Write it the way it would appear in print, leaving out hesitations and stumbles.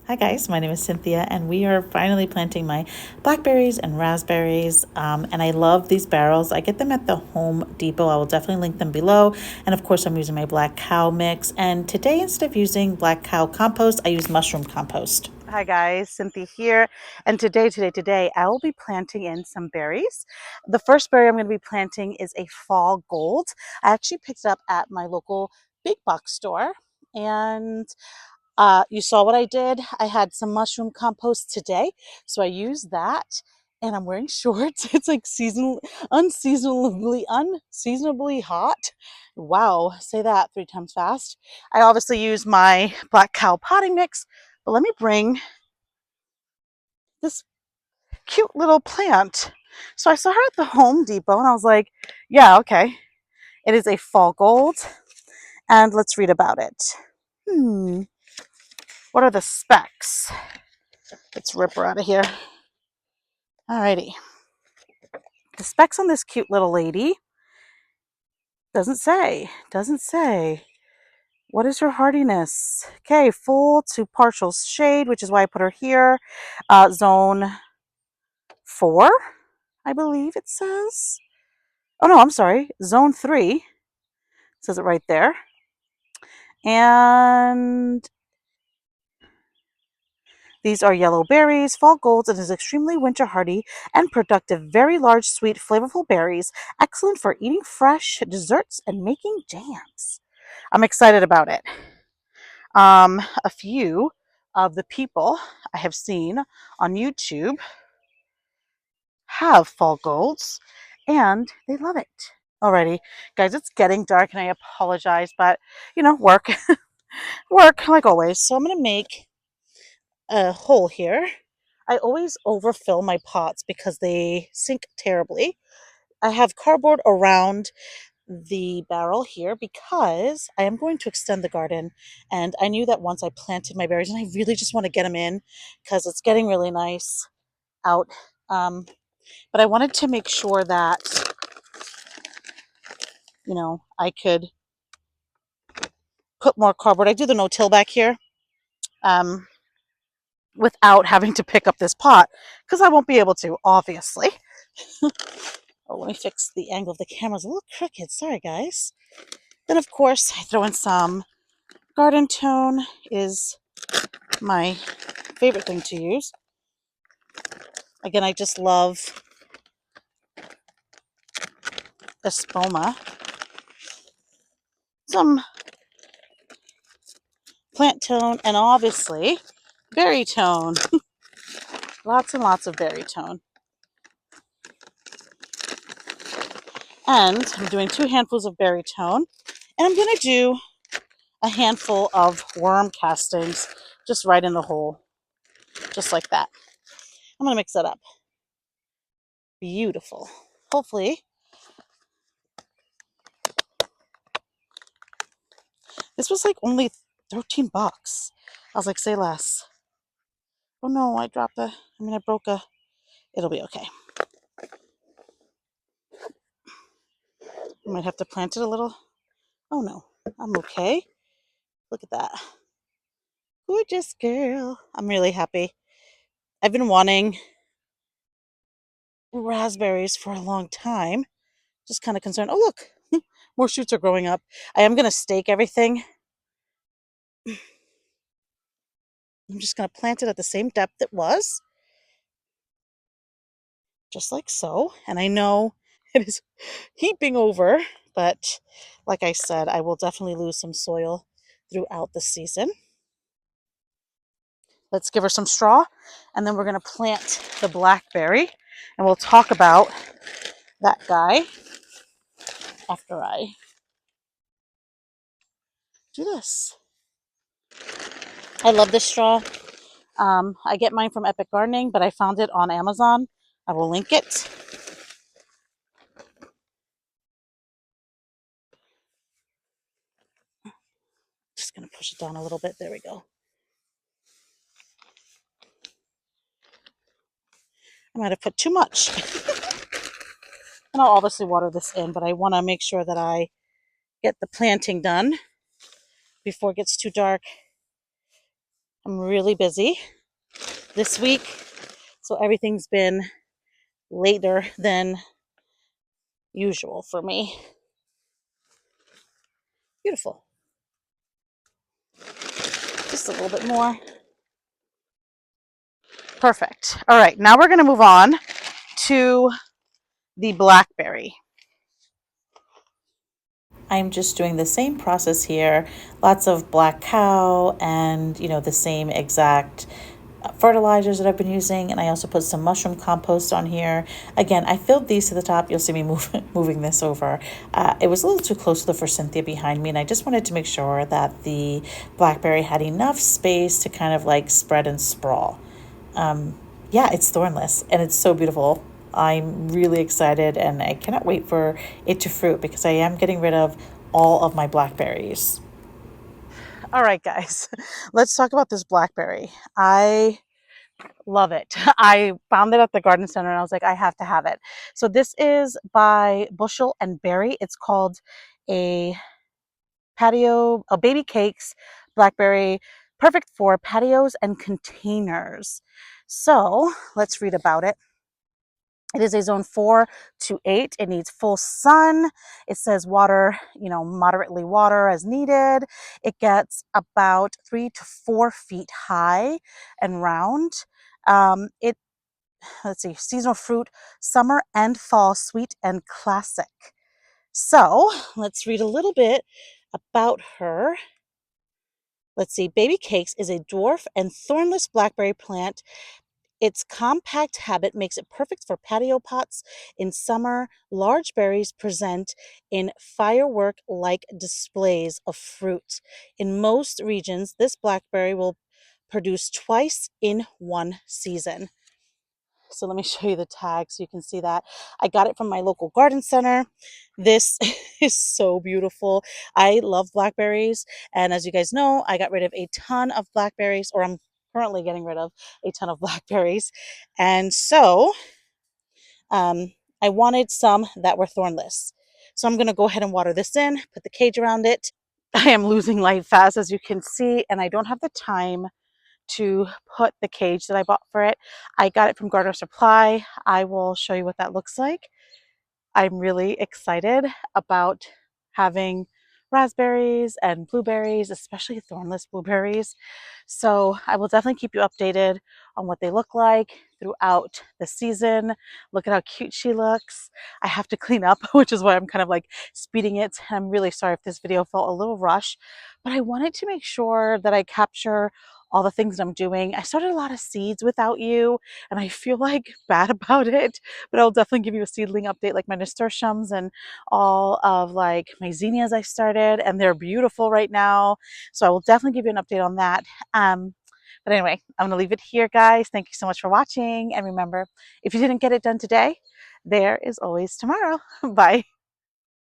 Hi guys, my name is Cynthia and we are finally planting my blackberries and raspberries, and I love these barrels. I get them at the Home Depot. I will definitely link them below, and of course I'm using my black cow mix, and today instead of using black cow compost I use mushroom compost. Hi guys, Cynthia here, and today I will be planting in some berries. The first berry I'm going to be planting is a fall gold. I actually picked it up at my local big box store, and you saw what I did. I had some mushroom compost today, so I used that. And I'm wearing shorts. It's like unseasonably hot. Wow, say that 3 times fast. I obviously use my black cow potting mix, but let me bring this cute little plant. So I saw her at the Home Depot, and I was like, yeah, okay. It is a fall gold, and let's read about it. What are the specs? Let's rip her out of here. Alrighty. The specs on this cute little lady doesn't say. What is her hardiness? Okay, full to partial shade, which is why I put her here. Zone 4, I believe it says. Oh no, I'm sorry. Zone 3 says it right there. And these are yellow berries, fall golds, and is extremely winter hardy and productive. Very large, sweet, flavorful berries, excellent for eating fresh desserts and making jams. I'm excited about it. A few of the people I have seen on YouTube have fall golds and they love it. Alrighty, guys, it's getting dark and I apologize, but work, work like always. So I'm gonna make a hole here. I always overfill my pots because they sink terribly. I have cardboard around the barrel here because I am going to extend the garden, and I knew that once I planted my berries, and I really just want to get them in because it's getting really nice out. Um, but I wanted to make sure that I could put more cardboard. I do the no-till back here um, without having to pick up this pot because I won't be able to, obviously. Oh, let me fix the angle of the camera. It's a little crooked. Sorry, guys. Then, of course, I throw in some garden tone. Is my favorite thing to use. Again, I just love espoma. Some plant tone and obviously berry tone. Lots and lots of berry tone. And I'm doing 2 handfuls of berry tone. And I'm going to do a handful of worm castings just right in the hole. Just like that. I'm going to mix that up. Beautiful. Hopefully. This was like only $13. I was like, say less. Oh no, I broke a. It'll be okay. I might have to plant it a little. Oh no, I'm okay. Look at that. Gorgeous girl. I'm really happy. I've been wanting raspberries for a long time. Just kind of concerned. Oh, look, more shoots are growing up. I am going to stake everything. I'm just going to plant it at the same depth it was, just like so. And I know it is heaping over, but like I said, I will definitely lose some soil throughout the season. Let's give her some straw, and then we're going to plant the blackberry, and we'll talk about that guy after I do this. I love this straw. I get mine from Epic Gardening, but I found it on Amazon. I will link it. Just going to push it down a little bit. There we go. I might have put too much. And I'll obviously water this in, but I want to make sure that I get the planting done before it gets too dark. I'm really busy this week, so everything's been later than usual for me. Beautiful. Just a little bit more. Perfect. All right, now we're going to move on to the blackberry. I'm just doing the same process here. Lots of black cow and, the same exact fertilizers that I've been using. And I also put some mushroom compost on here. Again, I filled these to the top. You'll see me moving this over. It was a little too close to the forsythia behind me. And I just wanted to make sure that the blackberry had enough space to kind of like spread and sprawl. Yeah, it's thornless and it's so beautiful. I'm really excited and I cannot wait for it to fruit because I am getting rid of all of my blackberries. All right, guys, let's talk about this blackberry. I love it. I found it at the garden center and I was like, I have to have it. So this is by Bushel and Berry. It's called a baby cakes blackberry, perfect for patios and containers. So let's read about it. It is a zone 4 to 8. It needs full sun. It says water, moderately water as needed. It gets about 3 to 4 feet high and round. It Let's see, seasonal fruit, summer and fall, sweet and classic. So let's read a little bit about her. Let's see, Baby Cakes is a dwarf and thornless blackberry plant. Its compact habit makes it perfect for patio pots in summer. Large berries present in firework-like displays of fruit. In most regions, this blackberry will produce twice in one season. So let me show you the tag so you can see that. I got it from my local garden center. This is so beautiful. I love blackberries. And as you guys know, I got rid of a ton of blackberries, or I'm currently getting rid of a ton of blackberries. And so I wanted some that were thornless. So I'm going to go ahead and water this in, put the cage around it. I am losing light fast, as you can see, and I don't have the time to put the cage that I bought for it. I got it from Garden Supply. I will show you what that looks like. I'm really excited about having raspberries and blueberries, especially thornless blueberries. So I will definitely keep you updated on what they look like throughout the season. Look at how cute she looks. I have to clean up, which is why I'm kind of like speeding it. I'm really sorry if this video felt a little rushed, but I wanted to make sure that I capture all the things I'm doing. I started a lot of seeds without you, and I feel like bad about it, but I'll definitely give you a seedling update, like my nasturtiums and all of like my zinnias I started, and they're beautiful right now. So I will definitely give you an update on that. But anyway, I'm going to leave it here, guys. Thank you so much for watching. And remember, if you didn't get it done today, there is always tomorrow. Bye.